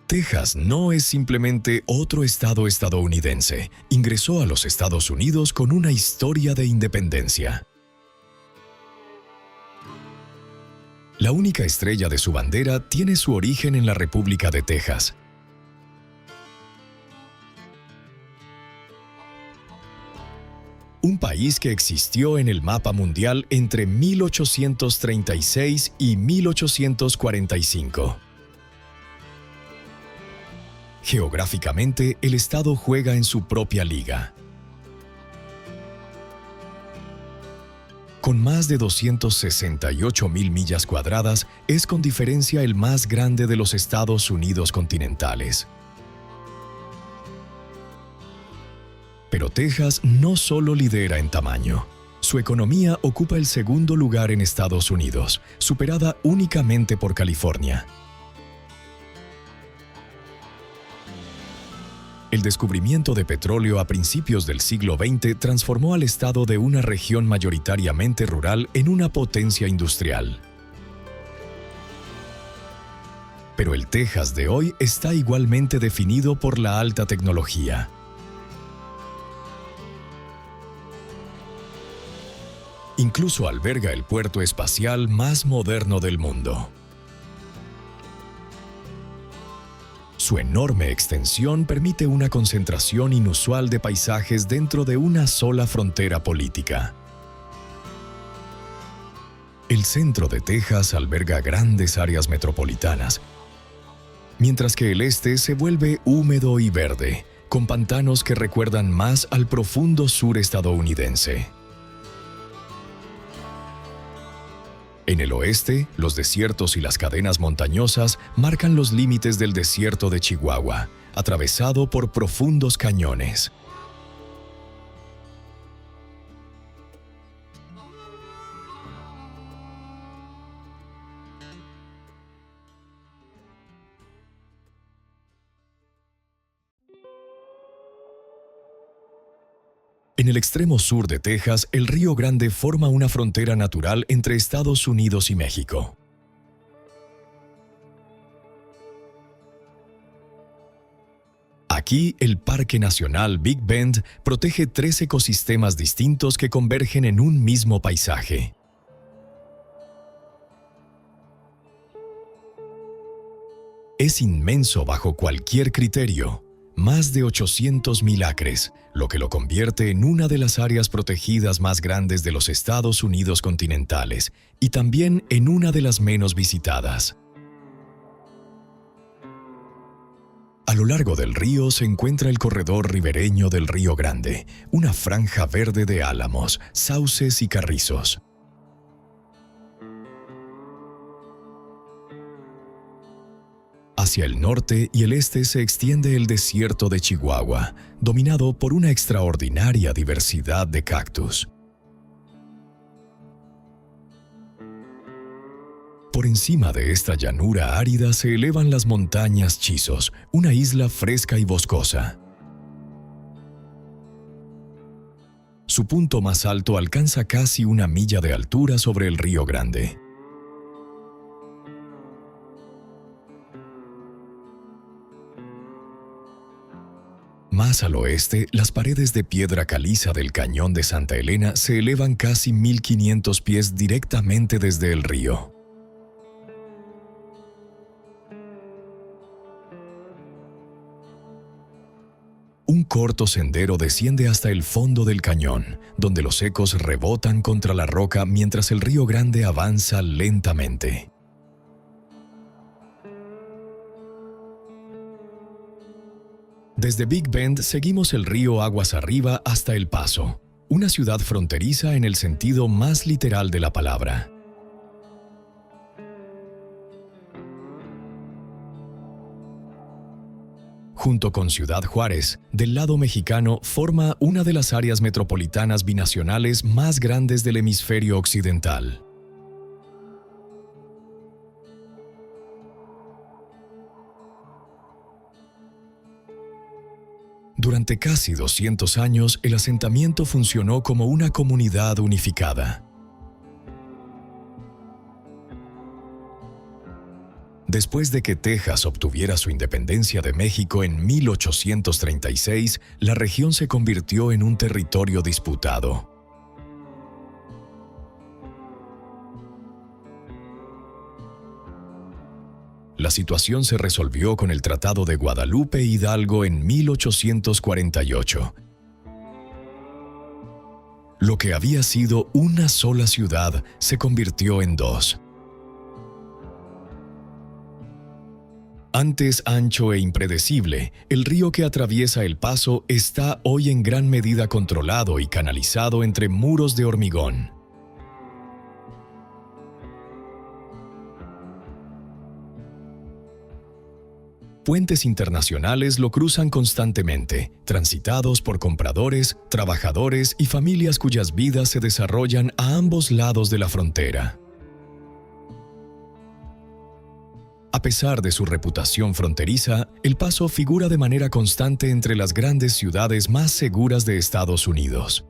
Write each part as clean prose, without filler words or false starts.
Texas no es simplemente otro estado estadounidense. Ingresó a los Estados Unidos con una historia de independencia. La única estrella de su bandera tiene su origen en la República de Texas. Un país que existió en el mapa mundial entre 1836 y 1845. Geográficamente, el estado juega en su propia liga. Con más de 268,000 millas cuadradas, es con diferencia el más grande de los Estados Unidos continentales. Pero Texas no solo lidera en tamaño. Su economía ocupa el segundo lugar en Estados Unidos, superada únicamente por California. El descubrimiento de petróleo a principios del siglo XX transformó al estado de una región mayoritariamente rural en una potencia industrial. Pero el Texas de hoy está igualmente definido por la alta tecnología. Incluso alberga el puerto espacial más moderno del mundo. Su enorme extensión permite una concentración inusual de paisajes dentro de una sola frontera política. El centro de Texas alberga grandes áreas metropolitanas, mientras que el este se vuelve húmedo y verde, con pantanos que recuerdan más al profundo sur estadounidense. En el oeste, los desiertos y las cadenas montañosas marcan los límites del desierto de Chihuahua, atravesado por profundos cañones. En el extremo sur de Texas, el Río Grande forma una frontera natural entre Estados Unidos y México. Aquí, el Parque Nacional Big Bend protege 3 ecosistemas distintos que convergen en un mismo paisaje. Es inmenso bajo cualquier criterio. Más de 800,000 acres, lo que lo convierte en una de las áreas protegidas más grandes de los Estados Unidos continentales y también en una de las menos visitadas. A lo largo del río se encuentra el corredor ribereño del Río Grande, una franja verde de álamos, sauces y carrizos. Hacia el norte y el este se extiende el desierto de Chihuahua, dominado por una extraordinaria diversidad de cactus. Por encima de esta llanura árida se elevan las montañas Chisos, una isla fresca y boscosa. Su punto más alto alcanza casi 1 milla de altura sobre el Río Grande. Más al oeste, las paredes de piedra caliza del cañón de Santa Elena se elevan casi 1,500 pies directamente desde el río. Un corto sendero desciende hasta el fondo del cañón, donde los ecos rebotan contra la roca mientras el Río Grande avanza lentamente. Desde Big Bend seguimos el río aguas arriba hasta El Paso, una ciudad fronteriza en el sentido más literal de la palabra. Junto con Ciudad Juárez, del lado mexicano, forma una de las áreas metropolitanas binacionales más grandes del hemisferio occidental. Durante casi 200 años, el asentamiento funcionó como una comunidad unificada. Después de que Texas obtuviera su independencia de México en 1836, la región se convirtió en un territorio disputado. La situación se resolvió con el Tratado de Guadalupe Hidalgo en 1848. Lo que había sido una sola ciudad se convirtió en dos. Antes ancho e impredecible, el río que atraviesa El Paso está hoy en gran medida controlado y canalizado entre muros de hormigón. Puentes internacionales lo cruzan constantemente, transitados por compradores, trabajadores y familias cuyas vidas se desarrollan a ambos lados de la frontera. A pesar de su reputación fronteriza, El Paso figura de manera constante entre las grandes ciudades más seguras de Estados Unidos.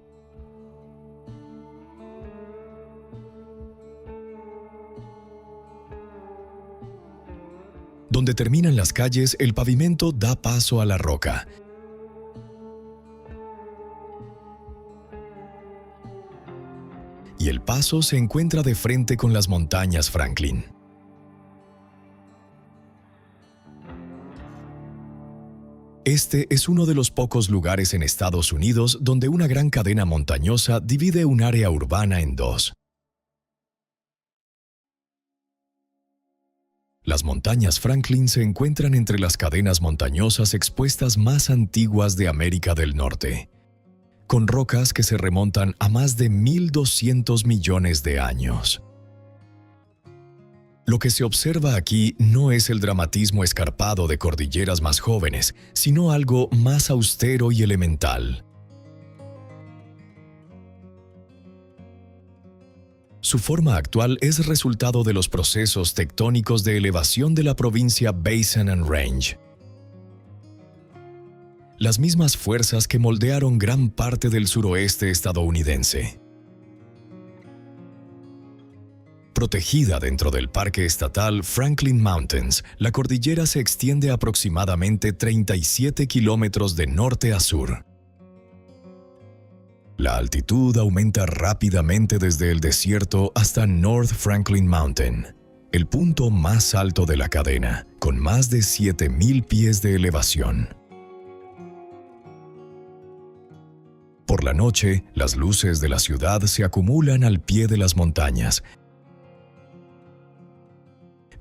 Donde terminan las calles, el pavimento da paso a la roca. Y El Paso se encuentra de frente con las montañas Franklin. Este es uno de los pocos lugares en Estados Unidos donde una gran cadena montañosa divide un área urbana en dos. Las montañas Franklin se encuentran entre las cadenas montañosas expuestas más antiguas de América del Norte, con rocas que se remontan a más de 1.200 millones de años. Lo que se observa aquí no es el dramatismo escarpado de cordilleras más jóvenes, sino algo más austero y elemental. Su forma actual es resultado de los procesos tectónicos de elevación de la provincia Basin and Range. Las mismas fuerzas que moldearon gran parte del suroeste estadounidense. Protegida dentro del Parque Estatal Franklin Mountains, la cordillera se extiende aproximadamente 37 kilómetros de norte a sur. La altitud aumenta rápidamente desde el desierto hasta North Franklin Mountain, el punto más alto de la cadena, con más de 7,000 pies de elevación. Por la noche, las luces de la ciudad se acumulan al pie de las montañas,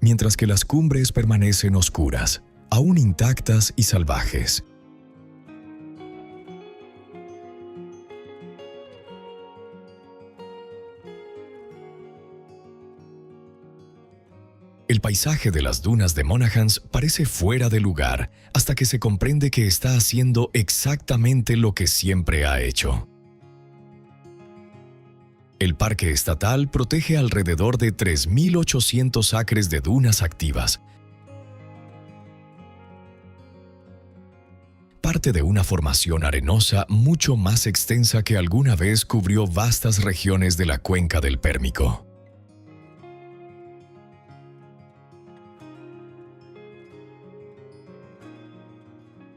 mientras que las cumbres permanecen oscuras, aún intactas y salvajes. El paisaje de las dunas de Monahans parece fuera de lugar hasta que se comprende que está haciendo exactamente lo que siempre ha hecho. El parque estatal protege alrededor de 3.800 acres de dunas activas, parte de una formación arenosa mucho más extensa que alguna vez cubrió vastas regiones de la cuenca del Pérmico.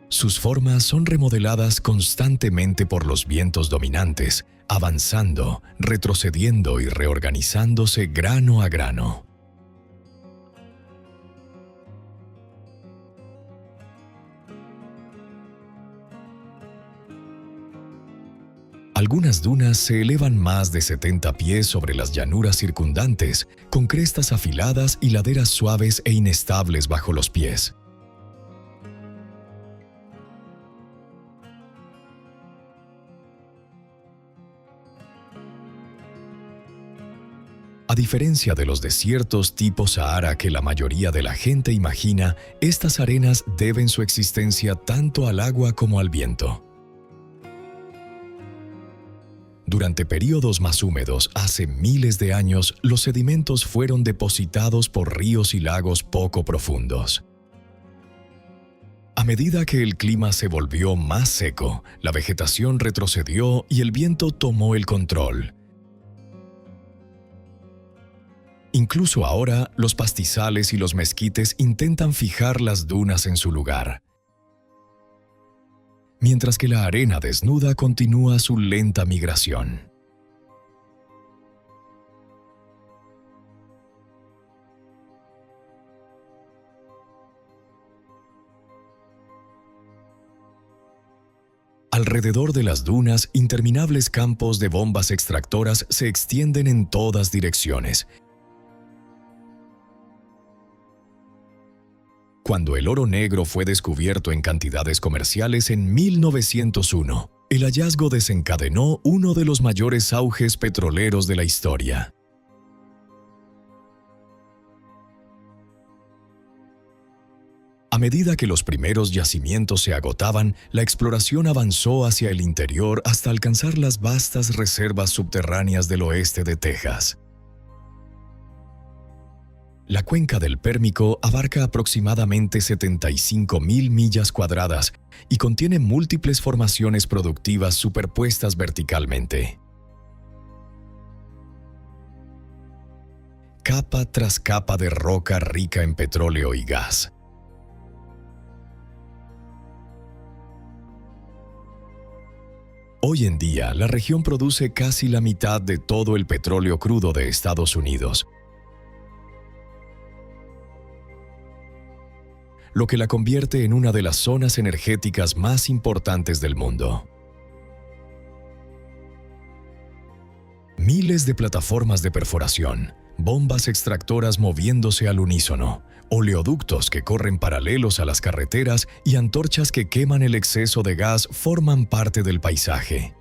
Sus formas son remodeladas constantemente por los vientos dominantes, avanzando, retrocediendo y reorganizándose grano a grano. Algunas dunas se elevan más de 70 pies sobre las llanuras circundantes, con crestas afiladas y laderas suaves e inestables bajo los pies. A diferencia de los desiertos tipo Sahara que la mayoría de la gente imagina, estas arenas deben su existencia tanto al agua como al viento. Durante períodos más húmedos, hace miles de años, los sedimentos fueron depositados por ríos y lagos poco profundos. A medida que el clima se volvió más seco, la vegetación retrocedió y el viento tomó el control, Incluso ahora, los pastizales y los mezquites intentan fijar las dunas en su lugar, mientras que la arena desnuda continúa su lenta migración. Alrededor de las dunas, interminables campos de bombas extractoras se extienden en todas direcciones. Cuando el oro negro fue descubierto en cantidades comerciales en 1901, el hallazgo desencadenó uno de los mayores auges petroleros de la historia. A medida que los primeros yacimientos se agotaban, la exploración avanzó hacia el interior hasta alcanzar las vastas reservas subterráneas del oeste de Texas. La cuenca del Pérmico abarca aproximadamente 75,000 millas cuadradas y contiene múltiples formaciones productivas superpuestas verticalmente. Capa tras capa de roca rica en petróleo y gas. Hoy en día, la región produce casi la mitad de todo el petróleo crudo de Estados Unidos, lo que la convierte en una de las zonas energéticas más importantes del mundo. Miles de plataformas de perforación, bombas extractoras moviéndose al unísono, oleoductos que corren paralelos a las carreteras y antorchas que queman el exceso de gas forman parte del paisaje.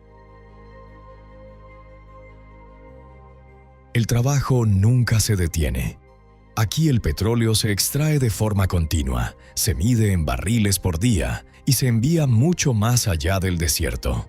El trabajo nunca se detiene. Aquí el petróleo se extrae de forma continua, se mide en barriles por día y se envía mucho más allá del desierto.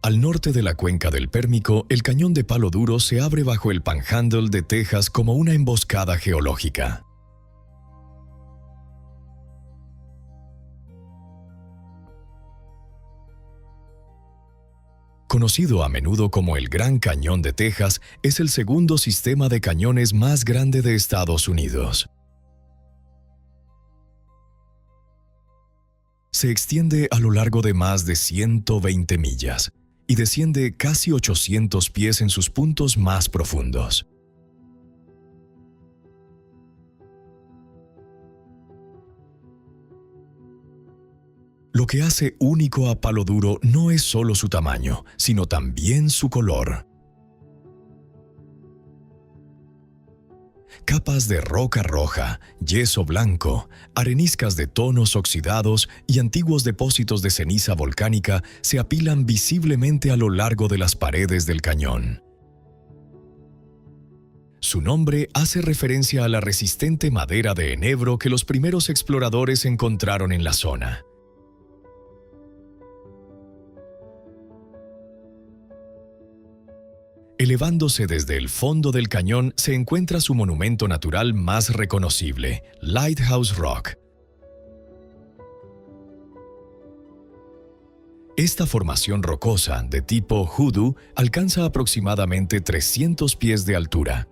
Al norte de la cuenca del Pérmico, el cañón de Palo Duro se abre bajo el Panhandle de Texas como una emboscada geológica. Conocido a menudo como el Gran Cañón de Texas, es el segundo sistema de cañones más grande de Estados Unidos. Se extiende a lo largo de más de 120 millas y desciende casi 800 pies en sus puntos más profundos. Lo que hace único a Palo Duro no es solo su tamaño, sino también su color. Capas de roca roja, yeso blanco, areniscas de tonos oxidados y antiguos depósitos de ceniza volcánica se apilan visiblemente a lo largo de las paredes del cañón. Su nombre hace referencia a la resistente madera de enebro que los primeros exploradores encontraron en la zona. Elevándose desde el fondo del cañón se encuentra su monumento natural más reconocible, Lighthouse Rock. Esta formación rocosa, de tipo hoodoo, alcanza aproximadamente 300 pies de altura.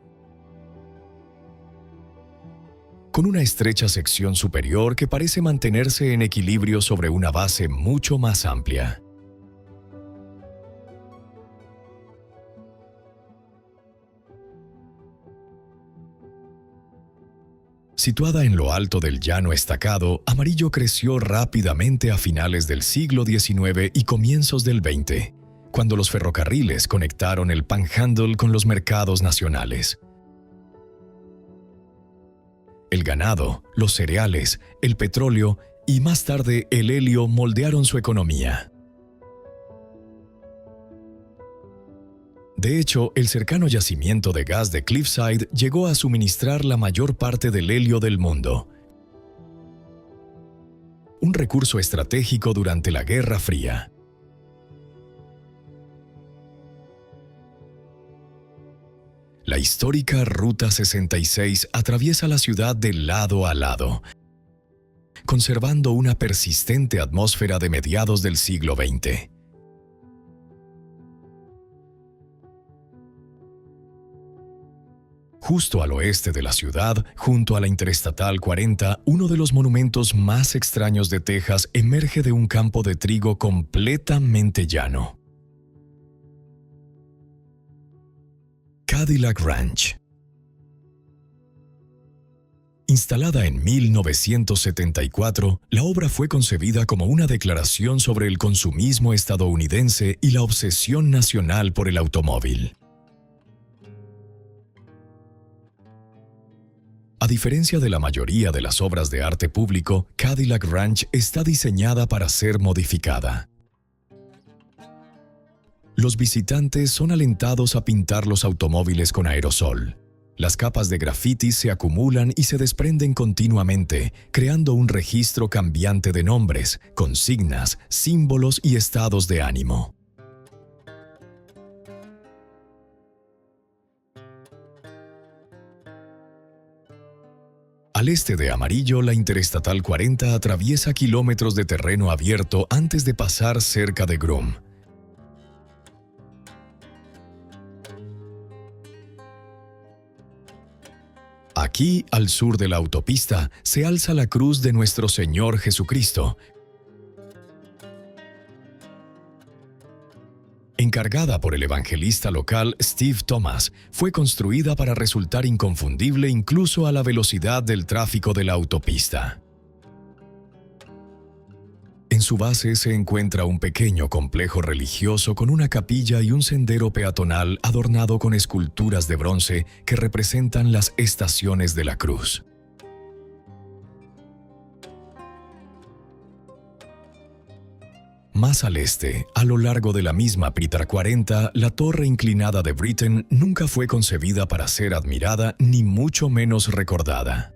Con una estrecha sección superior que parece mantenerse en equilibrio sobre una base mucho más amplia. Situada en lo alto del llano estacado, Amarillo creció rápidamente a finales del siglo XIX y comienzos del XX, cuando los ferrocarriles conectaron el Panhandle con los mercados nacionales. El ganado, los cereales, el petróleo y más tarde el helio moldearon su economía. De hecho, el cercano yacimiento de gas de Cliffside llegó a suministrar la mayor parte del helio del mundo, un recurso estratégico durante la Guerra Fría. La histórica Ruta 66 atraviesa la ciudad de lado a lado, conservando una persistente atmósfera de mediados del siglo XX. Justo al oeste de la ciudad, junto a la Interestatal 40, uno de los monumentos más extraños de Texas emerge de un campo de trigo completamente llano. Cadillac Ranch. Instalada en 1974, la obra fue concebida como una declaración sobre el consumismo estadounidense y la obsesión nacional por el automóvil. A diferencia de la mayoría de las obras de arte público, Cadillac Ranch está diseñada para ser modificada. Los visitantes son alentados a pintar los automóviles con aerosol. Las capas de grafitis se acumulan y se desprenden continuamente, creando un registro cambiante de nombres, consignas, símbolos y estados de ánimo. Al este de Amarillo, la Interestatal 40 atraviesa kilómetros de terreno abierto antes de pasar cerca de Groom. Aquí, al sur de la autopista, se alza la cruz de Nuestro Señor Jesucristo, encargada por el evangelista local Steve Thomas, fue construida para resultar inconfundible incluso a la velocidad del tráfico de la autopista. En su base se encuentra un pequeño complejo religioso con una capilla y un sendero peatonal adornado con esculturas de bronce que representan las estaciones de la cruz. Más al este, a lo largo de la misma Pitar 40, la torre inclinada de Britten nunca fue concebida para ser admirada ni mucho menos recordada.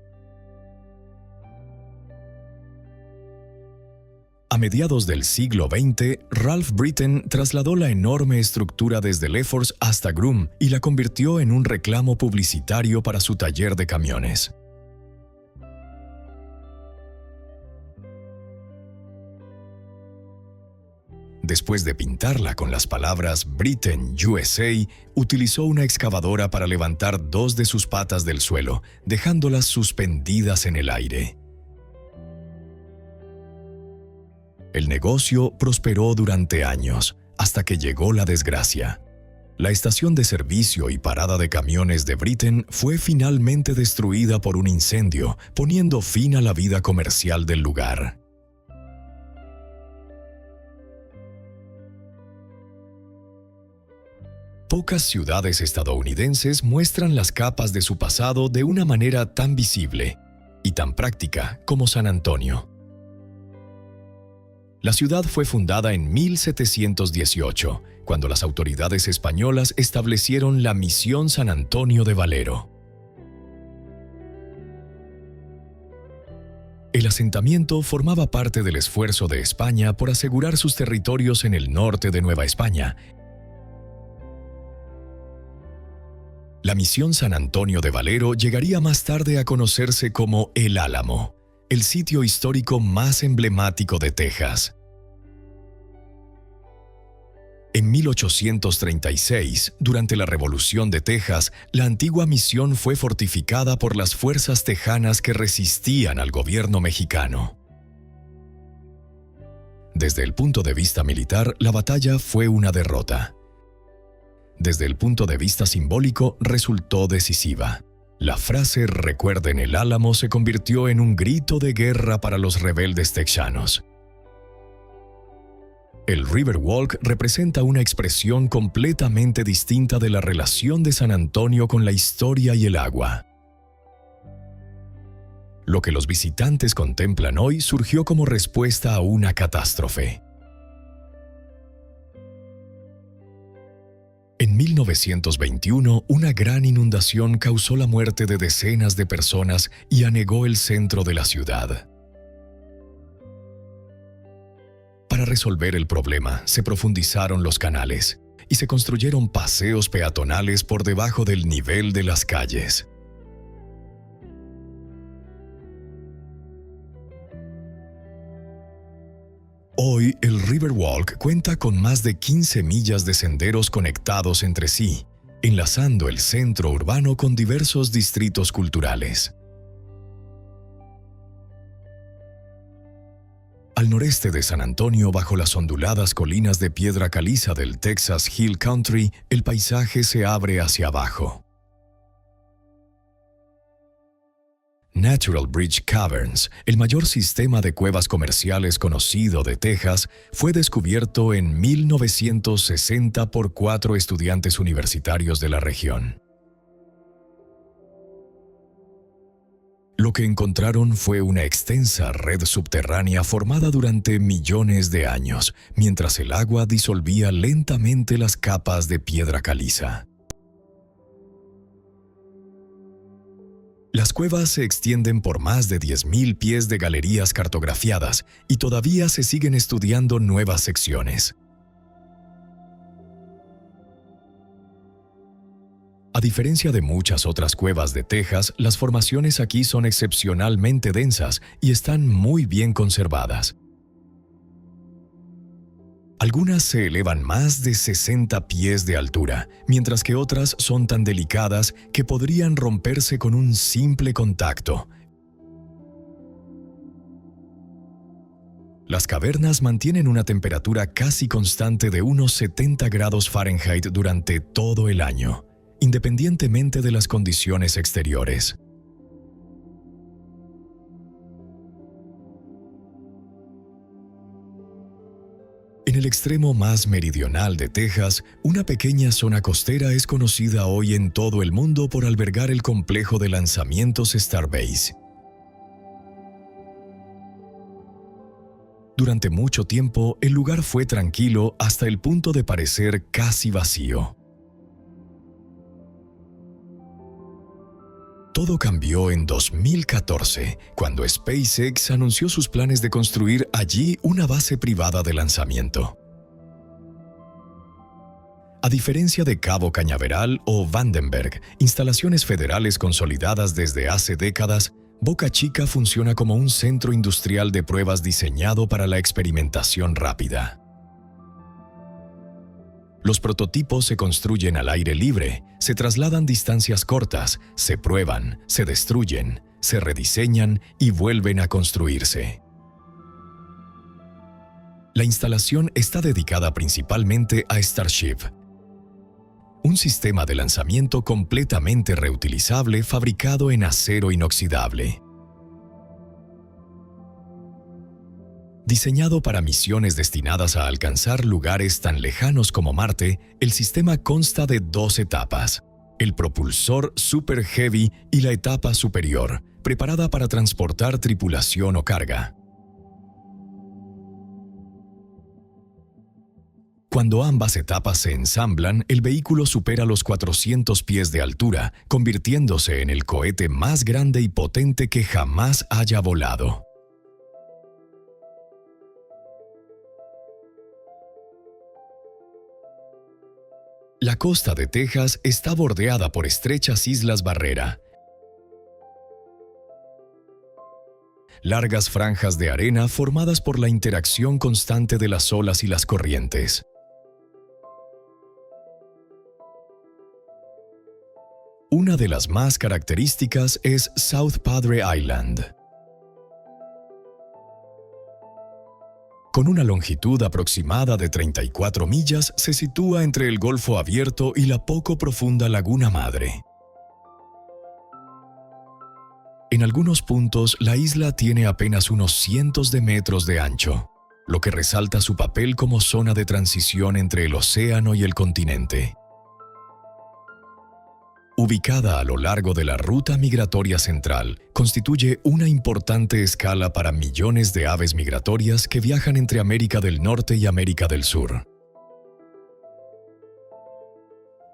A mediados del siglo XX, Ralph Britten trasladó la enorme estructura desde Lefors hasta Groom y la convirtió en un reclamo publicitario para su taller de camiones. Después de pintarla con las palabras Britten USA, utilizó una excavadora para levantar dos de sus patas del suelo, dejándolas suspendidas en el aire. El negocio prosperó durante años, hasta que llegó la desgracia. La estación de servicio y parada de camiones de Britten fue finalmente destruida por un incendio, poniendo fin a la vida comercial del lugar. Pocas ciudades estadounidenses muestran las capas de su pasado de una manera tan visible y tan práctica como San Antonio. La ciudad fue fundada en 1718, cuando las autoridades españolas establecieron la Misión San Antonio de Valero. El asentamiento formaba parte del esfuerzo de España por asegurar sus territorios en el norte de Nueva España. La Misión San Antonio de Valero llegaría más tarde a conocerse como El Álamo, el sitio histórico más emblemático de Texas. En 1836, durante la Revolución de Texas, la antigua misión fue fortificada por las fuerzas tejanas que resistían al gobierno mexicano. Desde el punto de vista militar, la batalla fue una derrota. Desde el punto de vista simbólico, resultó decisiva. La frase "Recuerden el Álamo" se convirtió en un grito de guerra para los rebeldes texanos. El Riverwalk representa una expresión completamente distinta de la relación de San Antonio con la historia y el agua. Lo que los visitantes contemplan hoy surgió como respuesta a una catástrofe. En 1921, una gran inundación causó la muerte de decenas de personas y anegó el centro de la ciudad. Para resolver el problema, se profundizaron los canales. y se construyeron paseos peatonales por debajo del nivel de las calles. Hoy, el Riverwalk cuenta con más de 15 millas de senderos conectados entre sí, enlazando el centro urbano con diversos distritos culturales. Al noreste de San Antonio, bajo las onduladas colinas de piedra caliza del Texas Hill Country, el paisaje se abre hacia abajo. Natural Bridge Caverns, el mayor sistema de cuevas comerciales conocido de Texas, fue descubierto en 1960 por 4 estudiantes universitarios de la región. Lo que encontraron fue una extensa red subterránea formada durante millones de años, mientras el agua disolvía lentamente las capas de piedra caliza. Las cuevas se extienden por más de 10.000 pies de galerías cartografiadas y todavía se siguen estudiando nuevas secciones. A diferencia de muchas otras cuevas de Texas, las formaciones aquí son excepcionalmente densas y están muy bien conservadas. Algunas se elevan más de 60 pies de altura, mientras que otras son tan delicadas que podrían romperse con un simple contacto. Las cavernas mantienen una temperatura casi constante de unos 70 grados Fahrenheit durante todo el año, independientemente de las condiciones exteriores. En el extremo más meridional de Texas, una pequeña zona costera es conocida hoy en todo el mundo por albergar el complejo de lanzamientos Starbase. Durante mucho tiempo, el lugar fue tranquilo hasta el punto de parecer casi vacío. Todo cambió en 2014, cuando SpaceX anunció sus planes de construir allí una base privada de lanzamiento. A diferencia de Cabo Cañaveral o Vandenberg, instalaciones federales consolidadas desde hace décadas, Boca Chica funciona como un centro industrial de pruebas diseñado para la experimentación rápida. Los prototipos se construyen al aire libre, se trasladan distancias cortas, se prueban, se destruyen, se rediseñan y vuelven a construirse. La instalación está dedicada principalmente a Starship, un sistema de lanzamiento completamente reutilizable fabricado en acero inoxidable. Diseñado para misiones destinadas a alcanzar lugares tan lejanos como Marte, el sistema consta de 2 etapas: el propulsor Super Heavy y la etapa superior, preparada para transportar tripulación o carga. Cuando ambas etapas se ensamblan, el vehículo supera los 400 pies de altura, convirtiéndose en el cohete más grande y potente que jamás haya volado. La costa de Texas está bordeada por estrechas islas barrera, largas franjas de arena formadas por la interacción constante de las olas y las corrientes. Una de las más características es South Padre Island. Con una longitud aproximada de 34 millas, se sitúa entre el Golfo Abierto y la poco profunda Laguna Madre. En algunos puntos, la isla tiene apenas unos cientos de metros de ancho, lo que resalta su papel como zona de transición entre el océano y el continente. Ubicada a lo largo de la ruta migratoria central, constituye una importante escala para millones de aves migratorias que viajan entre América del Norte y América del Sur.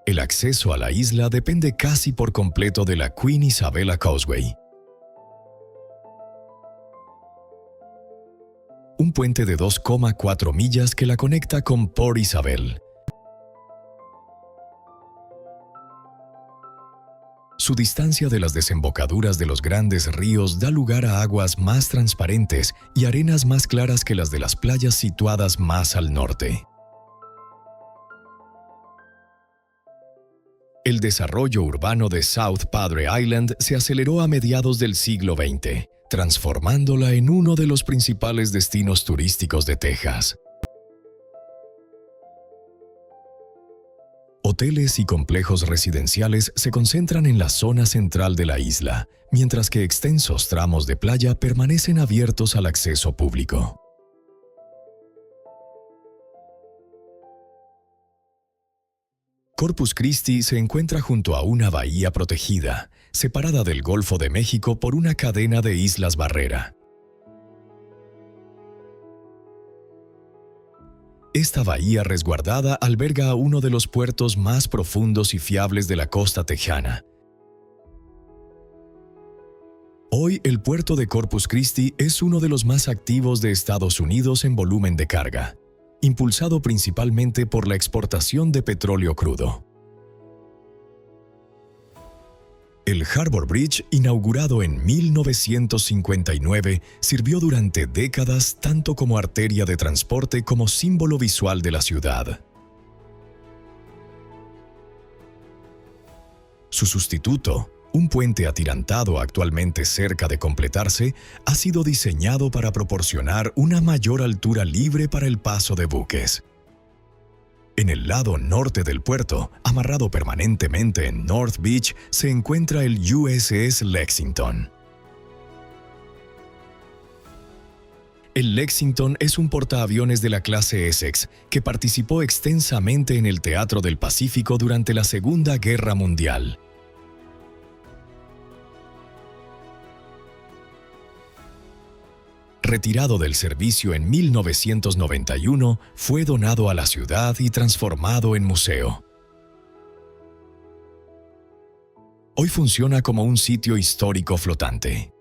El acceso a la isla depende casi por completo de la Queen Isabella Causeway, un puente de 2,4 millas que la conecta con Port Isabel. Su distancia de las desembocaduras de los grandes ríos da lugar a aguas más transparentes y arenas más claras que las de las playas situadas más al norte. El desarrollo urbano de South Padre Island se aceleró a mediados del siglo XX, transformándola en uno de los principales destinos turísticos de Texas. Hoteles y complejos residenciales se concentran en la zona central de la isla, mientras que extensos tramos de playa permanecen abiertos al acceso público. Corpus Christi se encuentra junto a una bahía protegida, separada del Golfo de México por una cadena de islas barrera. Esta bahía resguardada alberga uno de los puertos más profundos y fiables de la costa tejana. Hoy, el puerto de Corpus Christi es uno de los más activos de Estados Unidos en volumen de carga, impulsado principalmente por la exportación de petróleo crudo. El Harbor Bridge, inaugurado en 1959, sirvió durante décadas tanto como arteria de transporte como símbolo visual de la ciudad. Su sustituto, un puente atirantado actualmente cerca de completarse, ha sido diseñado para proporcionar una mayor altura libre para el paso de buques. En el lado norte del puerto, amarrado permanentemente en North Beach, se encuentra el USS Lexington. El Lexington es un portaaviones de la clase Essex que participó extensamente en el Teatro del Pacífico durante la Segunda Guerra Mundial. Retirado del servicio en 1991, fue donado a la ciudad y transformado en museo. Hoy funciona como un sitio histórico flotante.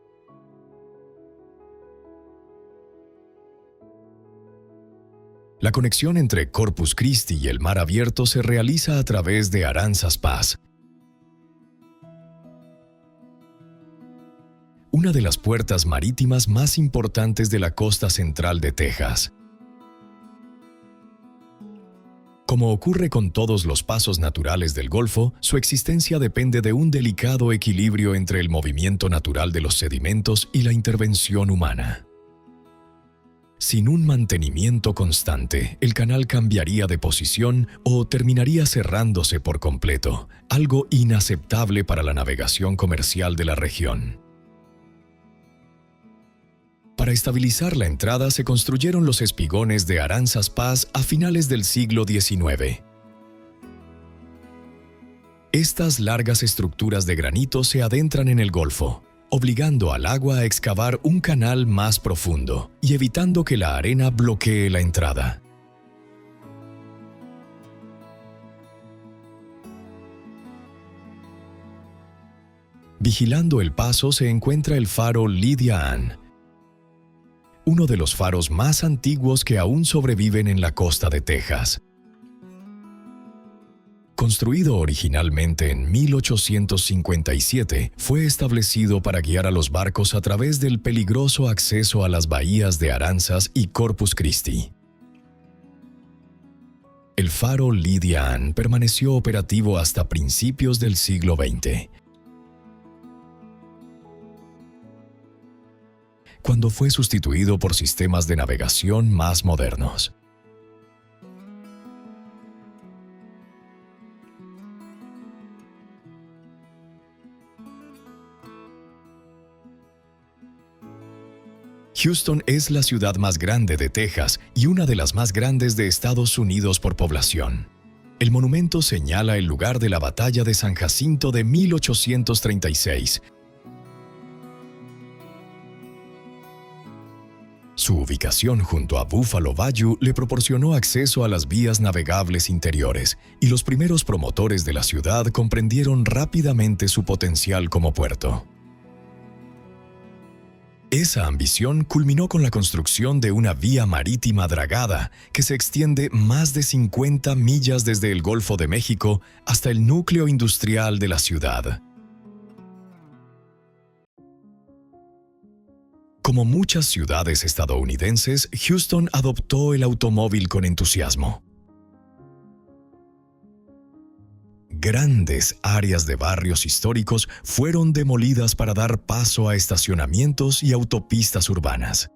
La conexión entre Corpus Christi y el mar abierto se realiza a través de Aransas Pass, una de las puertas marítimas más importantes de la costa central de Texas. Como ocurre con todos los pasos naturales del Golfo, su existencia depende de un delicado equilibrio entre el movimiento natural de los sedimentos y la intervención humana. Sin un mantenimiento constante, el canal cambiaría de posición o terminaría cerrándose por completo, algo inaceptable para la navegación comercial de la región. Para estabilizar la entrada se construyeron los espigones de Aransas Pass a finales del siglo XIX. Estas largas estructuras de granito se adentran en el Golfo, obligando al agua a excavar un canal más profundo y evitando que la arena bloquee la entrada. Vigilando el paso se encuentra el faro Lydia Ann, uno de los faros más antiguos que aún sobreviven en la costa de Texas. Construido originalmente en 1857, fue establecido para guiar a los barcos a través del peligroso acceso a las bahías de Aransas y Corpus Christi. El faro Lydia Ann permaneció operativo hasta principios del siglo XX, cuando fue sustituido por sistemas de navegación más modernos. Houston es la ciudad más grande de Texas y una de las más grandes de Estados Unidos por población. El monumento señala el lugar de la Batalla de San Jacinto de 1836. Su ubicación junto a Buffalo Bayou le proporcionó acceso a las vías navegables interiores, y los primeros promotores de la ciudad comprendieron rápidamente su potencial como puerto. Esa ambición culminó con la construcción de una vía marítima dragada que se extiende más de 50 millas desde el Golfo de México hasta el núcleo industrial de la ciudad. Como muchas ciudades estadounidenses, Houston adoptó el automóvil con entusiasmo. Grandes áreas de barrios históricos fueron demolidas para dar paso a estacionamientos y autopistas urbanas.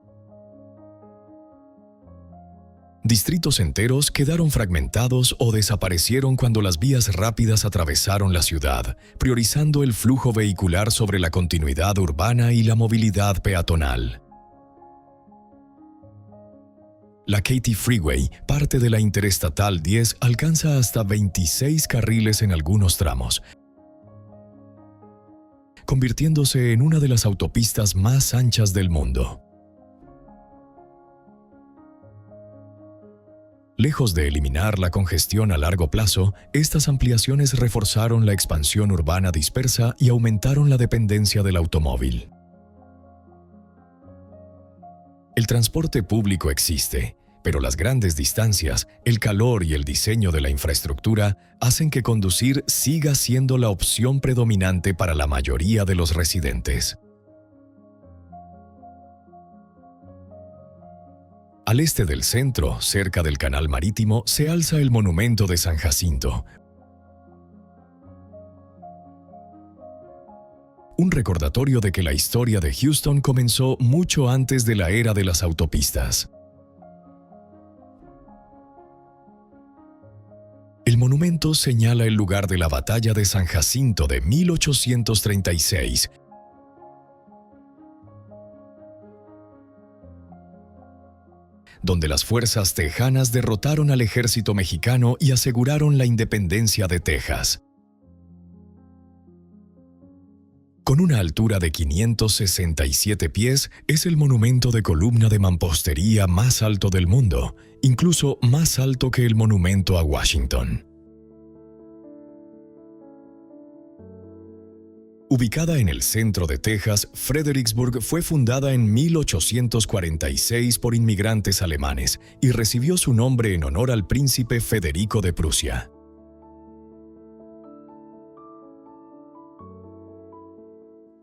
Distritos enteros quedaron fragmentados o desaparecieron cuando las vías rápidas atravesaron la ciudad, priorizando el flujo vehicular sobre la continuidad urbana y la movilidad peatonal. La Katy Freeway, parte de la Interestatal 10, alcanza hasta 26 carriles en algunos tramos, convirtiéndose en una de las autopistas más anchas del mundo. Lejos de eliminar la congestión a largo plazo, estas ampliaciones reforzaron la expansión urbana dispersa y aumentaron la dependencia del automóvil. El transporte público existe, pero las grandes distancias, el calor y el diseño de la infraestructura hacen que conducir siga siendo la opción predominante para la mayoría de los residentes. Al este del centro, cerca del Canal Marítimo, se alza el Monumento de San Jacinto, un recordatorio de que la historia de Houston comenzó mucho antes de la era de las autopistas. El monumento señala el lugar de la Batalla de San Jacinto de 1836, donde las fuerzas tejanas derrotaron al ejército mexicano y aseguraron la independencia de Texas. Con una altura de 567 pies, es el monumento de columna de mampostería más alto del mundo, incluso más alto que el monumento a Washington. Ubicada en el centro de Texas, Fredericksburg fue fundada en 1846 por inmigrantes alemanes y recibió su nombre en honor al príncipe Federico de Prusia.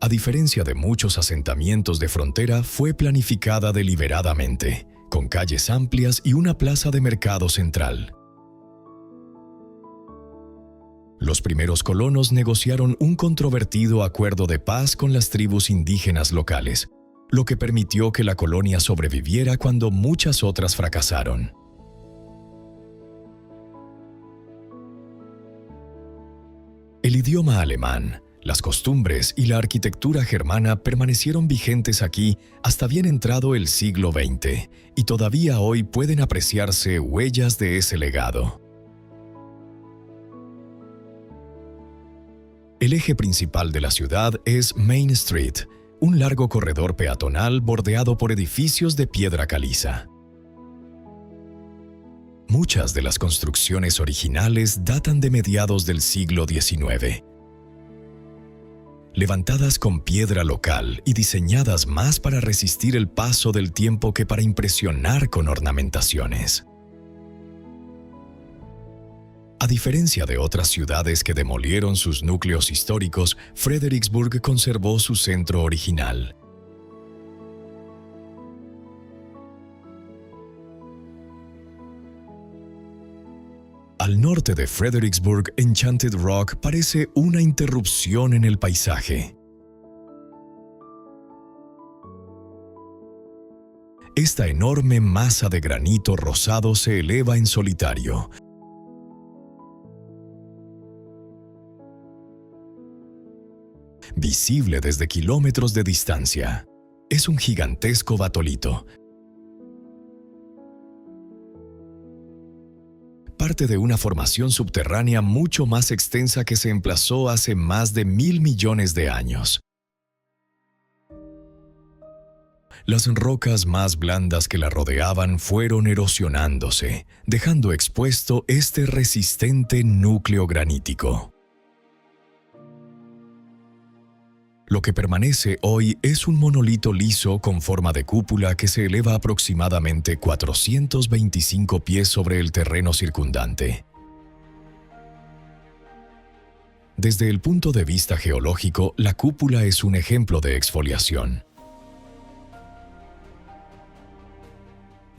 A diferencia de muchos asentamientos de frontera, fue planificada deliberadamente, con calles amplias y una plaza de mercado central. Los primeros colonos negociaron un controvertido acuerdo de paz con las tribus indígenas locales, lo que permitió que la colonia sobreviviera cuando muchas otras fracasaron. El idioma alemán, las costumbres y la arquitectura germana permanecieron vigentes aquí hasta bien entrado el siglo XX, y todavía hoy pueden apreciarse huellas de ese legado. El eje principal de la ciudad es Main Street, un largo corredor peatonal bordeado por edificios de piedra caliza. Muchas de las construcciones originales datan de mediados del siglo XIX. Levantadas con piedra local y diseñadas más para resistir el paso del tiempo que para impresionar con ornamentaciones. A diferencia de otras ciudades que demolieron sus núcleos históricos, Fredericksburg conservó su centro original. Al norte de Fredericksburg, Enchanted Rock parece una interrupción en el paisaje. Esta enorme masa de granito rosado se eleva en solitario. Visible desde kilómetros de distancia. Es un gigantesco batolito. Parte de una formación subterránea mucho más extensa que se emplazó hace más de 1.000 millones de años. Las rocas más blandas que la rodeaban fueron erosionándose, dejando expuesto este resistente núcleo granítico. Lo que permanece hoy es un monolito liso con forma de cúpula que se eleva aproximadamente 425 pies sobre el terreno circundante. Desde el punto de vista geológico, la cúpula es un ejemplo de exfoliación.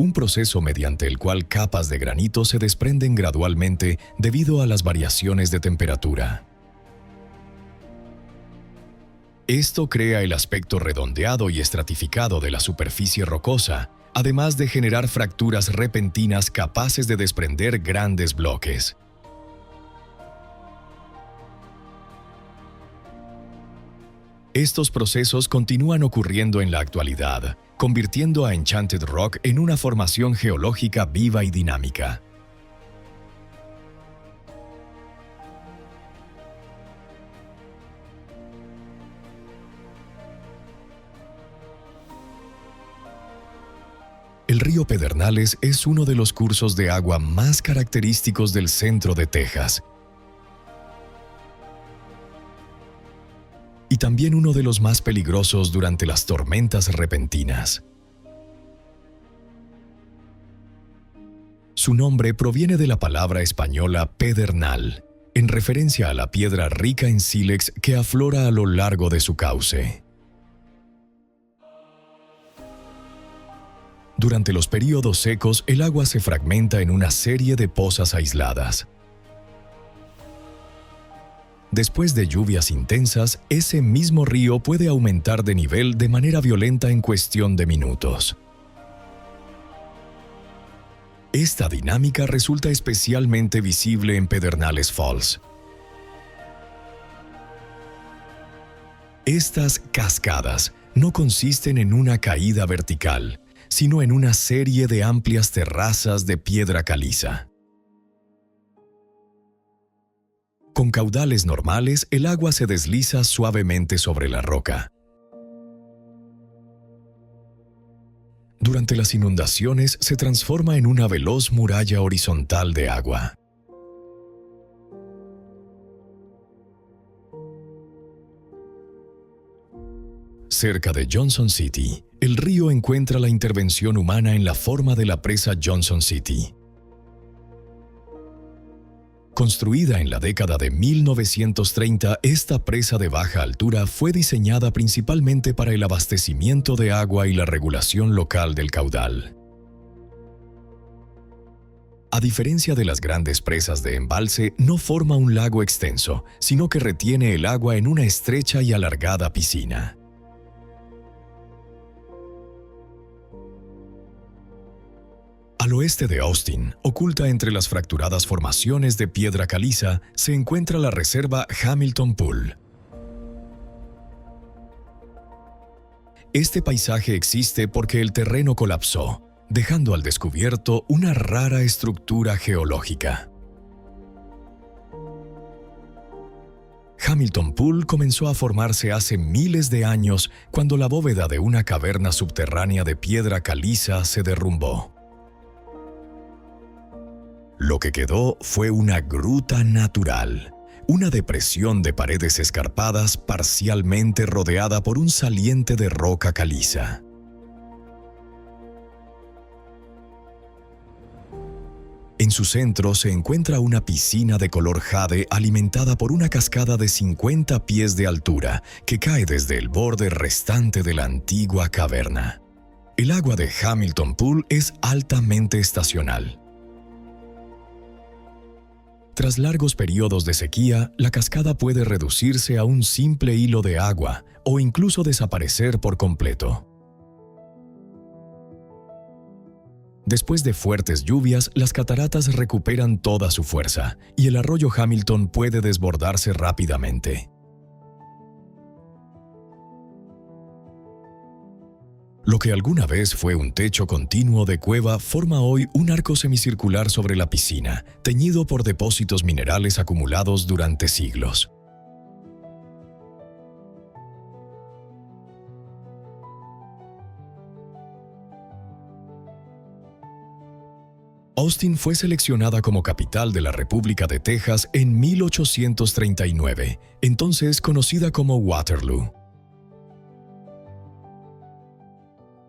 un proceso mediante el cual capas de granito se desprenden gradualmente debido a las variaciones de temperatura. Esto crea el aspecto redondeado y estratificado de la superficie rocosa, además de generar fracturas repentinas capaces de desprender grandes bloques. Estos procesos continúan ocurriendo en la actualidad, convirtiendo a Enchanted Rock en una formación geológica viva y dinámica. El río Pedernales es uno de los cursos de agua más característicos del centro de Texas y también uno de los más peligrosos durante las tormentas repentinas. Su nombre proviene de la palabra española pedernal, en referencia a la piedra rica en sílex que aflora a lo largo de su cauce. Durante los períodos secos, el agua se fragmenta en una serie de pozas aisladas. Después de lluvias intensas, ese mismo río puede aumentar de nivel de manera violenta en cuestión de minutos. Esta dinámica resulta especialmente visible en Pedernales Falls. Estas cascadas no consisten en una caída vertical, sino en una serie de amplias terrazas de piedra caliza. Con caudales normales, el agua se desliza suavemente sobre la roca. Durante las inundaciones, se transforma en una veloz muralla horizontal de agua. Cerca de Johnson City, el río encuentra la intervención humana en la forma de la presa Johnson City. Construida en la década de 1930, esta presa de baja altura fue diseñada principalmente para el abastecimiento de agua y la regulación local del caudal. A diferencia de las grandes presas de embalse, no forma un lago extenso, sino que retiene el agua en una estrecha y alargada piscina. Al oeste de Austin, oculta entre las fracturadas formaciones de piedra caliza, se encuentra la reserva Hamilton Pool. Este paisaje existe porque el terreno colapsó, dejando al descubierto una rara estructura geológica. Hamilton Pool comenzó a formarse hace miles de años cuando la bóveda de una caverna subterránea de piedra caliza se derrumbó. Lo que quedó fue una gruta natural, una depresión de paredes escarpadas parcialmente rodeada por un saliente de roca caliza. En su centro se encuentra una piscina de color jade alimentada por una cascada de 50 pies de altura que cae desde el borde restante de la antigua caverna. El agua de Hamilton Pool es altamente estacional. Tras largos periodos de sequía, la cascada puede reducirse a un simple hilo de agua o incluso desaparecer por completo. Después de fuertes lluvias, las cataratas recuperan toda su fuerza y el arroyo Hamilton puede desbordarse rápidamente. Lo que alguna vez fue un techo continuo de cueva forma hoy un arco semicircular sobre la piscina, teñido por depósitos minerales acumulados durante siglos. Austin fue seleccionada como capital de la República de Texas en 1839, entonces conocida como Waterloo.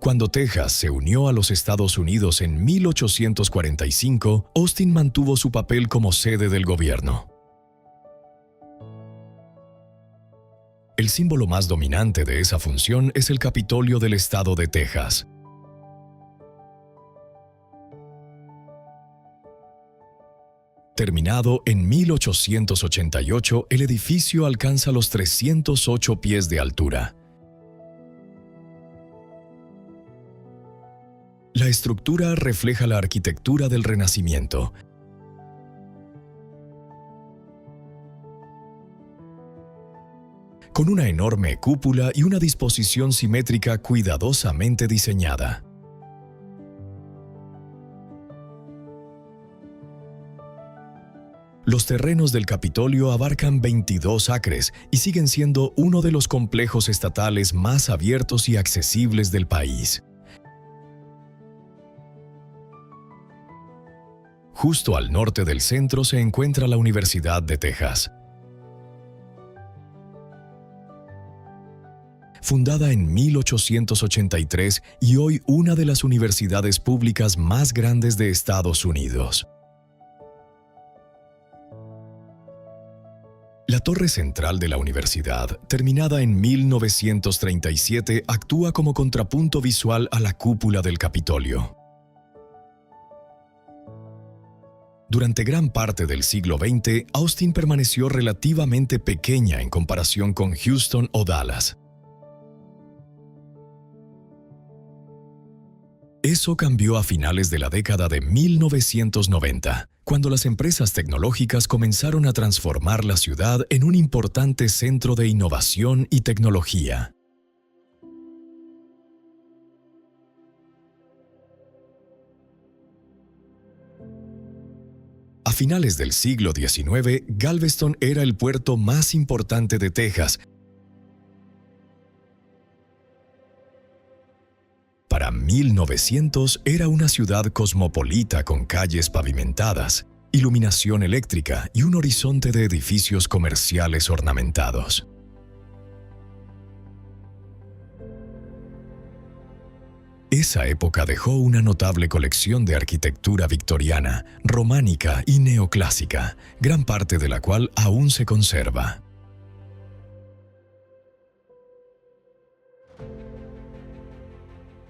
Cuando Texas se unió a los Estados Unidos en 1845, Austin mantuvo su papel como sede del gobierno. El símbolo más dominante de esa función es el Capitolio del Estado de Texas. Terminado en 1888, el edificio alcanza los 308 pies de altura. La estructura refleja la arquitectura del Renacimiento. Con una enorme cúpula y una disposición simétrica cuidadosamente diseñada. Los terrenos del Capitolio abarcan 22 acres y siguen siendo uno de los complejos estatales más abiertos y accesibles del país. Justo al norte del centro se encuentra la Universidad de Texas. Fundada en 1883 y hoy una de las universidades públicas más grandes de Estados Unidos. La torre central de la universidad, terminada en 1937, actúa como contrapunto visual a la cúpula del Capitolio. Durante gran parte del siglo XX, Austin permaneció relativamente pequeña en comparación con Houston o Dallas. Eso cambió a finales de la década de 1990, cuando las empresas tecnológicas comenzaron a transformar la ciudad en un importante centro de innovación y tecnología. A finales del siglo XIX, Galveston era el puerto más importante de Texas. Para 1900 era una ciudad cosmopolita con calles pavimentadas, iluminación eléctrica y un horizonte de edificios comerciales ornamentados. Esa época dejó una notable colección de arquitectura victoriana, románica y neoclásica, gran parte de la cual aún se conserva.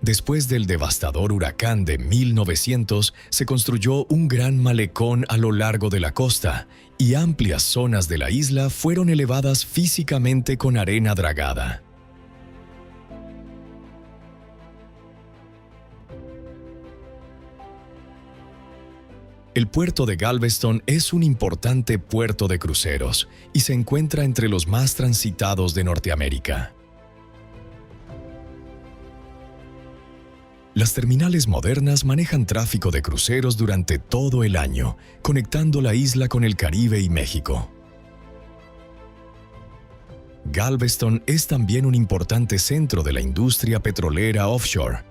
Después del devastador huracán de 1900, se construyó un gran malecón a lo largo de la costa, y amplias zonas de la isla fueron elevadas físicamente con arena dragada. El puerto de Galveston es un importante puerto de cruceros y se encuentra entre los más transitados de Norteamérica. Las terminales modernas manejan tráfico de cruceros durante todo el año, conectando la isla con el Caribe y México. Galveston es también un importante centro de la industria petrolera offshore.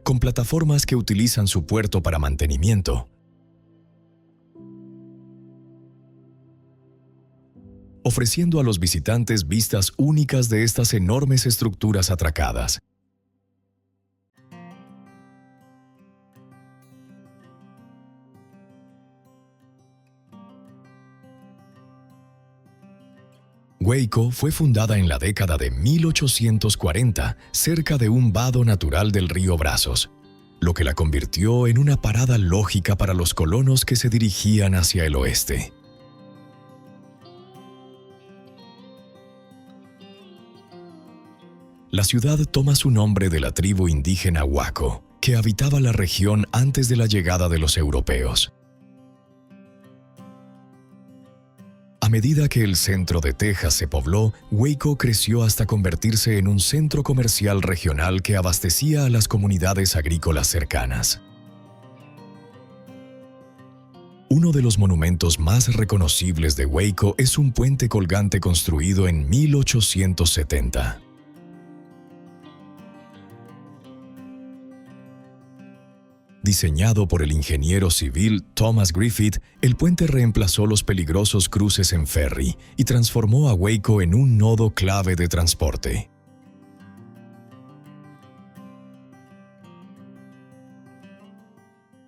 Con plataformas que utilizan su puerto para mantenimiento, ofreciendo a los visitantes vistas únicas de estas enormes estructuras atracadas. Waco fue fundada en la década de 1840 cerca de un vado natural del río Brazos, lo que la convirtió en una parada lógica para los colonos que se dirigían hacia el oeste. La ciudad toma su nombre de la tribu indígena Waco, que habitaba la región antes de la llegada de los europeos. A medida que el centro de Texas se pobló, Waco creció hasta convertirse en un centro comercial regional que abastecía a las comunidades agrícolas cercanas. Uno de los monumentos más reconocibles de Waco es un puente colgante construido en 1870. Diseñado por el ingeniero civil Thomas Griffith, el puente reemplazó los peligrosos cruces en ferry y transformó a Waco en un nodo clave de transporte.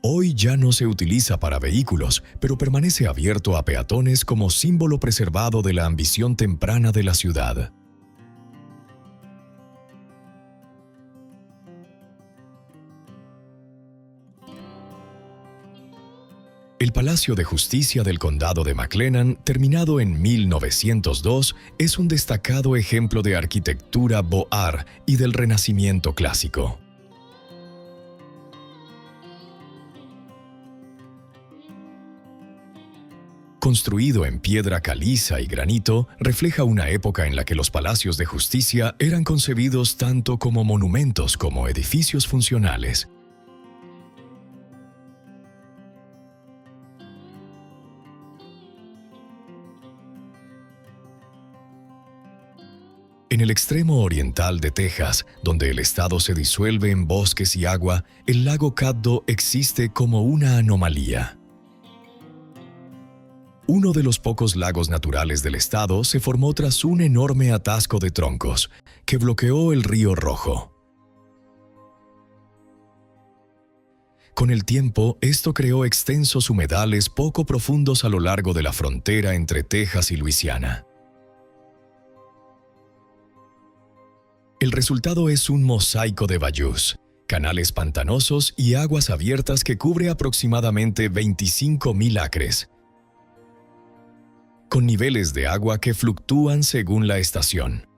Hoy ya no se utiliza para vehículos, pero permanece abierto a peatones como símbolo preservado de la ambición temprana de la ciudad. El Palacio de Justicia del Condado de McLennan, terminado en 1902, es un destacado ejemplo de arquitectura Beaux Arts y del Renacimiento clásico. Construido en piedra caliza y granito, refleja una época en la que los palacios de justicia eran concebidos tanto como monumentos como edificios funcionales. En el extremo oriental de Texas, donde el estado se disuelve en bosques y agua, el lago Caddo existe como una anomalía. Uno de los pocos lagos naturales del estado se formó tras un enorme atasco de troncos que bloqueó el río Rojo. Con el tiempo, esto creó extensos humedales poco profundos a lo largo de la frontera entre Texas y Luisiana. El resultado es un mosaico de bayous, canales pantanosos y aguas abiertas que cubre aproximadamente 25,000 acres, con niveles de agua que fluctúan según la estación.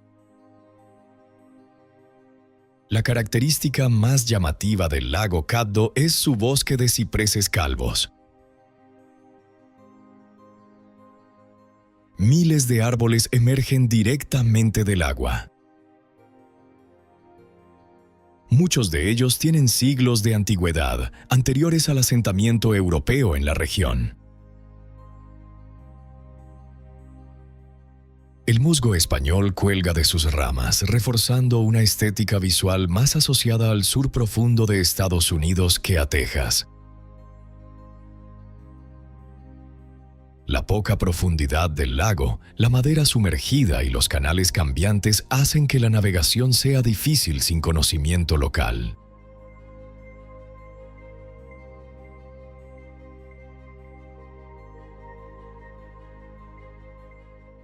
La característica más llamativa del lago Caddo es su bosque de cipreses calvos. Miles de árboles emergen directamente del agua. Muchos de ellos tienen siglos de antigüedad, anteriores al asentamiento europeo en la región. El musgo español cuelga de sus ramas, reforzando una estética visual más asociada al sur profundo de Estados Unidos que a Texas. La poca profundidad del lago, la madera sumergida y los canales cambiantes hacen que la navegación sea difícil sin conocimiento local.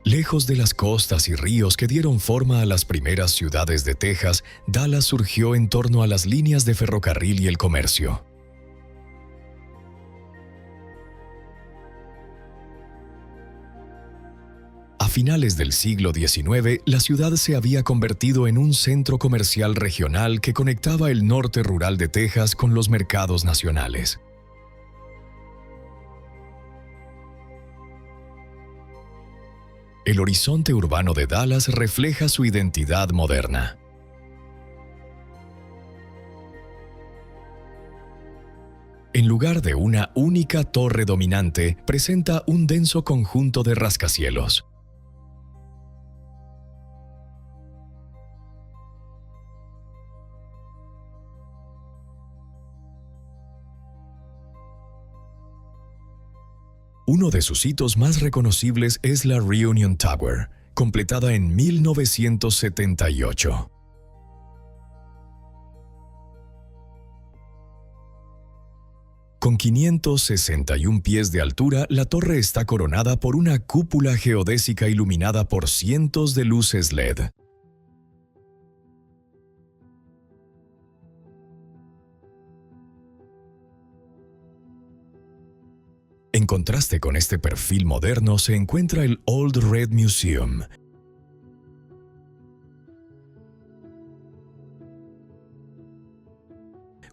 Lejos de las costas y ríos que dieron forma a las primeras ciudades de Texas, Dallas surgió en torno a las líneas de ferrocarril y el comercio. A finales del siglo XIX, la ciudad se había convertido en un centro comercial regional que conectaba el norte rural de Texas con los mercados nacionales. El horizonte urbano de Dallas refleja su identidad moderna. En lugar de una única torre dominante, presenta un denso conjunto de rascacielos. Uno de sus hitos más reconocibles es la Reunion Tower, completada en 1978. Con 561 pies de altura, la torre está coronada por una cúpula geodésica iluminada por cientos de luces LED. En contraste con este perfil moderno se encuentra el Old Red Museum,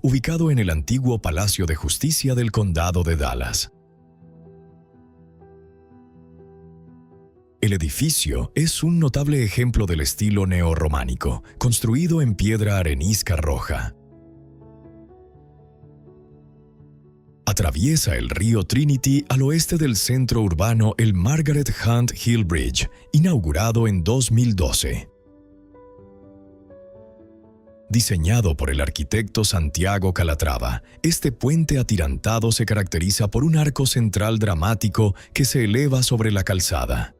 ubicado en el antiguo Palacio de Justicia del Condado de Dallas. El edificio es un notable ejemplo del estilo neorrománico, construido en piedra arenisca roja. Atraviesa el río Trinity al oeste del centro urbano el Margaret Hunt Hill Bridge, inaugurado en 2012. Diseñado por el arquitecto Santiago Calatrava, este puente atirantado se caracteriza por un arco central dramático que se eleva sobre la calzada.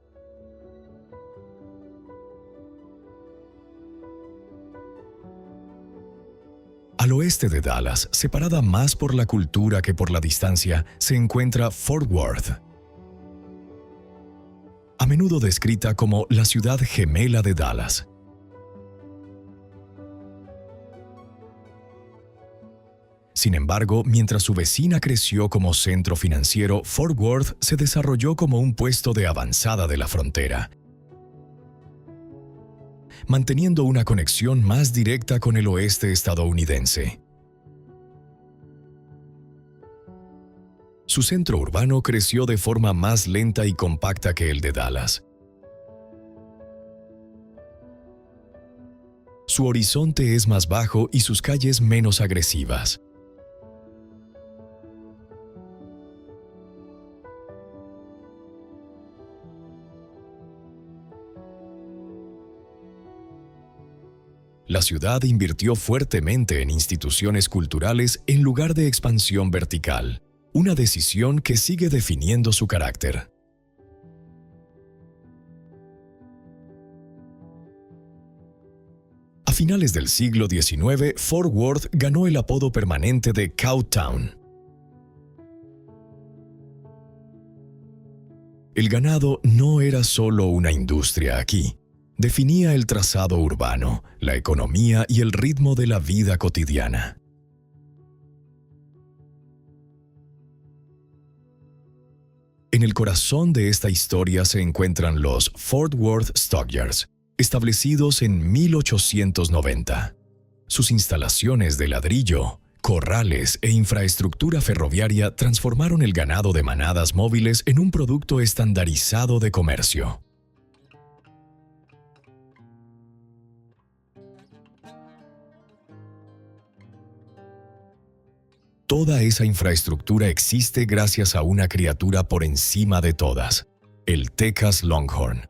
Al oeste de Dallas, separada más por la cultura que por la distancia, se encuentra Fort Worth, a menudo descrita como la ciudad gemela de Dallas. Sin embargo, mientras su vecina creció como centro financiero, Fort Worth se desarrolló como un puesto de avanzada de la frontera, manteniendo una conexión más directa con el oeste estadounidense. Su centro urbano creció de forma más lenta y compacta que el de Dallas. Su horizonte es más bajo y sus calles menos agresivas. La ciudad invirtió fuertemente en instituciones culturales en lugar de expansión vertical, una decisión que sigue definiendo su carácter. A finales del siglo XIX, Fort Worth ganó el apodo permanente de Cowtown. El ganado no era solo una industria aquí. Definía el trazado urbano, la economía y el ritmo de la vida cotidiana. En el corazón de esta historia se encuentran los Fort Worth Stockyards, establecidos en 1890. Sus instalaciones de ladrillo, corrales e infraestructura ferroviaria transformaron el ganado de manadas móviles en un producto estandarizado de comercio. Toda esa infraestructura existe gracias a una criatura por encima de todas, el Texas Longhorn.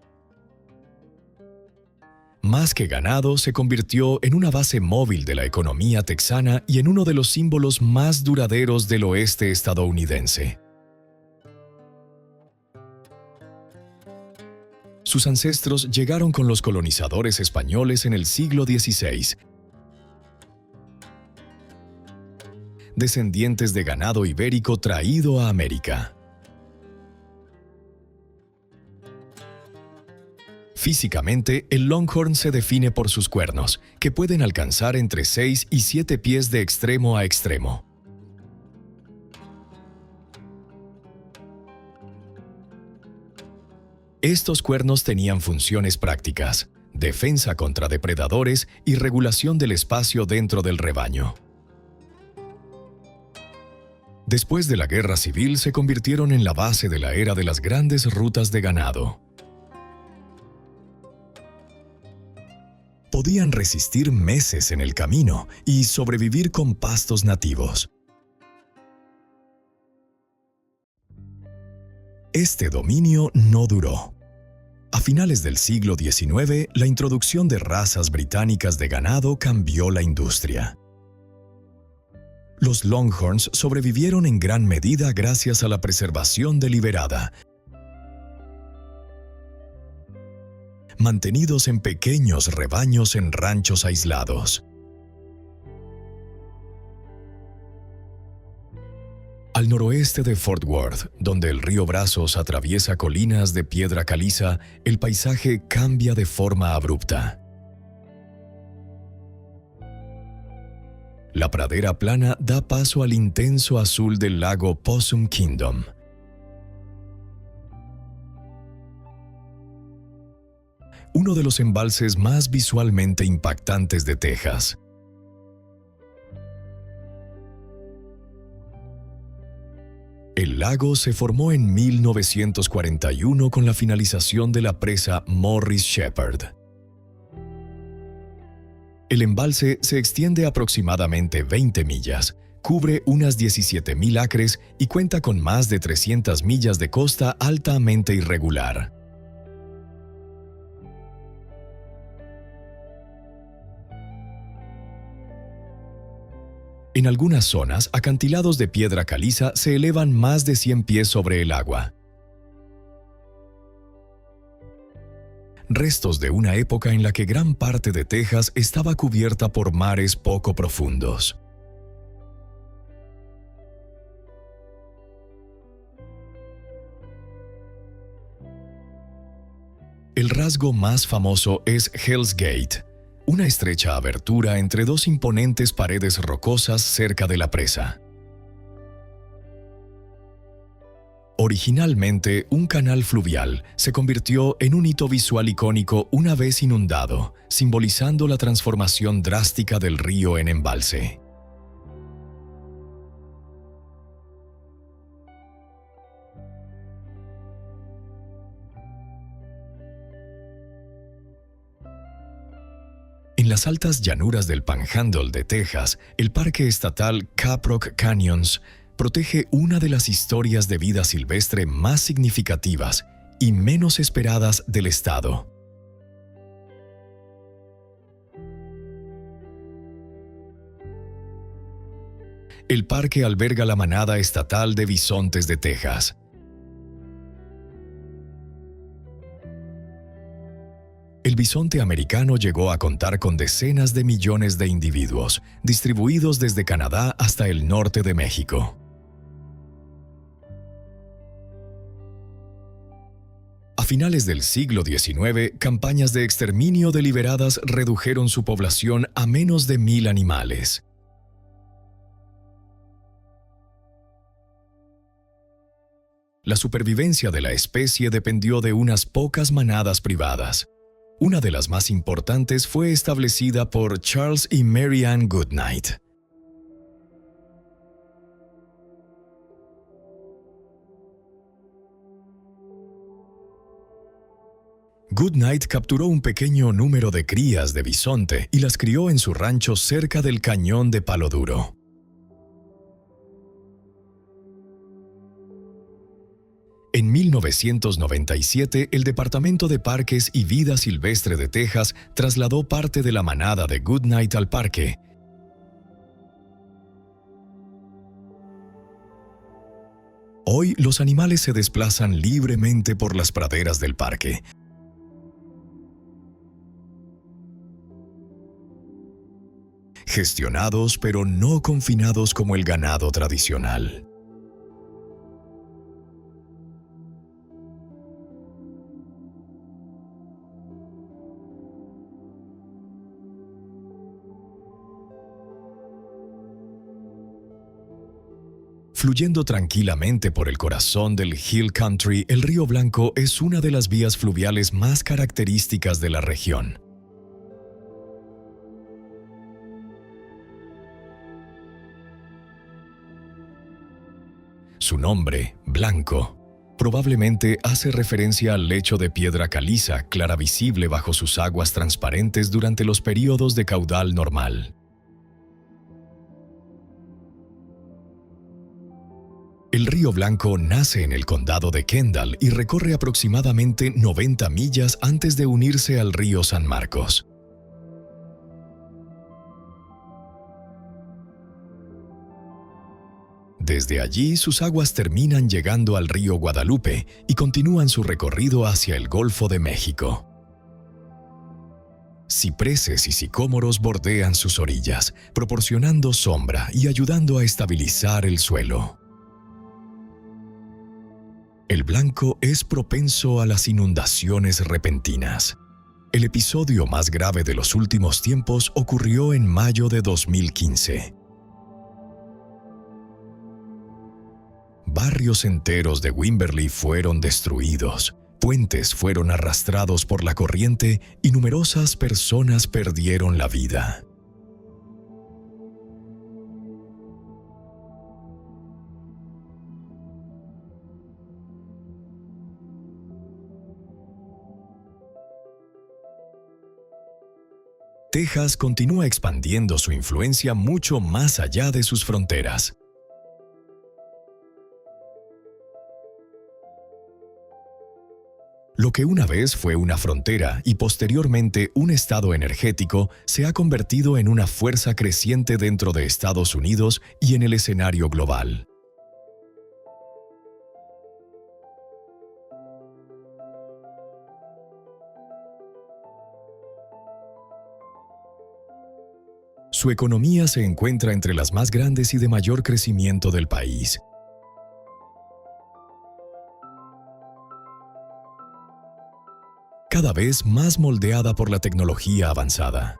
Más que ganado, se convirtió en una base móvil de la economía texana y en uno de los símbolos más duraderos del oeste estadounidense. Sus ancestros llegaron con los colonizadores españoles en el siglo XVI, descendientes de ganado ibérico traído a América. Físicamente, el Longhorn se define por sus cuernos, que pueden alcanzar entre 6 y 7 pies de extremo a extremo. Estos cuernos tenían funciones prácticas: defensa contra depredadores y regulación del espacio dentro del rebaño. Después de la Guerra Civil se convirtieron en la base de la era de las grandes rutas de ganado. Podían resistir meses en el camino y sobrevivir con pastos nativos. Este dominio no duró. A finales del siglo XIX, la introducción de razas británicas de ganado cambió la industria. Los Longhorns sobrevivieron en gran medida gracias a la preservación deliberada, mantenidos en pequeños rebaños en ranchos aislados. Al noroeste de Fort Worth, donde el río Brazos atraviesa colinas de piedra caliza, el paisaje cambia de forma abrupta. La pradera plana da paso al intenso azul del lago Possum Kingdom. Uno de los embalses más visualmente impactantes de Texas. El lago se formó en 1941 con la finalización de la presa Morris Shepherd. El embalse se extiende aproximadamente 20 millas, cubre unas 17,000 acres y cuenta con más de 300 millas de costa altamente irregular. En algunas zonas, acantilados de piedra caliza se elevan más de 100 pies sobre el agua. Restos de una época en la que gran parte de Texas estaba cubierta por mares poco profundos. El rasgo más famoso es Hell's Gate, una estrecha abertura entre dos imponentes paredes rocosas cerca de la presa. Originalmente, un canal fluvial se convirtió en un hito visual icónico una vez inundado, simbolizando la transformación drástica del río en embalse. En las altas llanuras del Panhandle de Texas, el parque estatal Caprock Canyons protege una de las historias de vida silvestre más significativas y menos esperadas del estado. El parque alberga la manada estatal de bisontes de Texas. El bisonte americano llegó a contar con decenas de millones de individuos, distribuidos desde Canadá hasta el norte de México. A finales del siglo XIX, campañas de exterminio deliberadas redujeron su población a menos de 1000 animales. La supervivencia de la especie dependió de unas pocas manadas privadas. Una de las más importantes fue establecida por Charles y Mary Ann Goodnight. Goodnight capturó un pequeño número de crías de bisonte y las crió en su rancho cerca del cañón de Palo Duro. En 1997, el Departamento de Parques y Vida Silvestre de Texas trasladó parte de la manada de Goodnight al parque. Hoy, los animales se desplazan libremente por las praderas del parque. Gestionados pero no confinados como el ganado tradicional. Fluyendo tranquilamente por el corazón del Hill Country, el Río Blanco es una de las vías fluviales más características de la región. Su nombre, Blanco, probablemente hace referencia al lecho de piedra caliza, clara visible bajo sus aguas transparentes durante los períodos de caudal normal. El Río Blanco nace en el condado de Kendall y recorre aproximadamente 90 millas antes de unirse al río San Marcos. Desde allí, sus aguas terminan llegando al río Guadalupe y continúan su recorrido hacia el Golfo de México. Cipreses y sicómoros bordean sus orillas, proporcionando sombra y ayudando a estabilizar el suelo. El Blanco es propenso a las inundaciones repentinas. El episodio más grave de los últimos tiempos ocurrió en mayo de 2015. Barrios enteros de Wimberley fueron destruidos, puentes fueron arrastrados por la corriente y numerosas personas perdieron la vida. Texas continúa expandiendo su influencia mucho más allá de sus fronteras. Lo que una vez fue una frontera y posteriormente un estado energético se ha convertido en una fuerza creciente dentro de Estados Unidos y en el escenario global. Su economía se encuentra entre las más grandes y de mayor crecimiento del país. Cada vez más moldeada por la tecnología avanzada.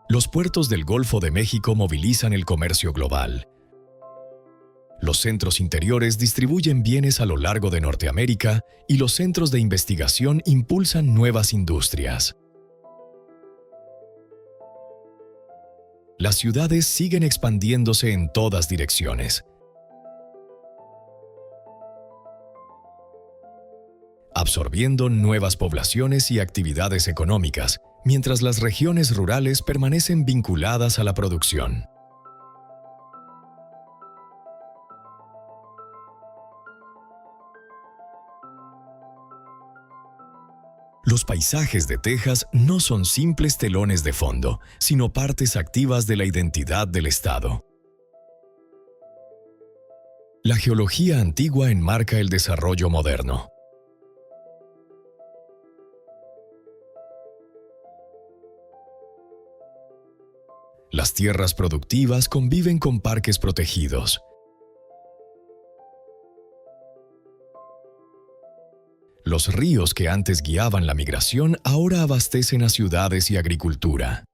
Los puertos del Golfo de México movilizan el comercio global. Los centros interiores distribuyen bienes a lo largo de Norteamérica y los centros de investigación impulsan nuevas industrias. Las ciudades siguen expandiéndose en todas direcciones. Absorbiendo nuevas poblaciones y actividades económicas, mientras las regiones rurales permanecen vinculadas a la producción. Los paisajes de Texas no son simples telones de fondo, sino partes activas de la identidad del estado. La geología antigua enmarca el desarrollo moderno. Las tierras productivas conviven con parques protegidos. Los ríos que antes guiaban la migración ahora abastecen a ciudades y agricultura.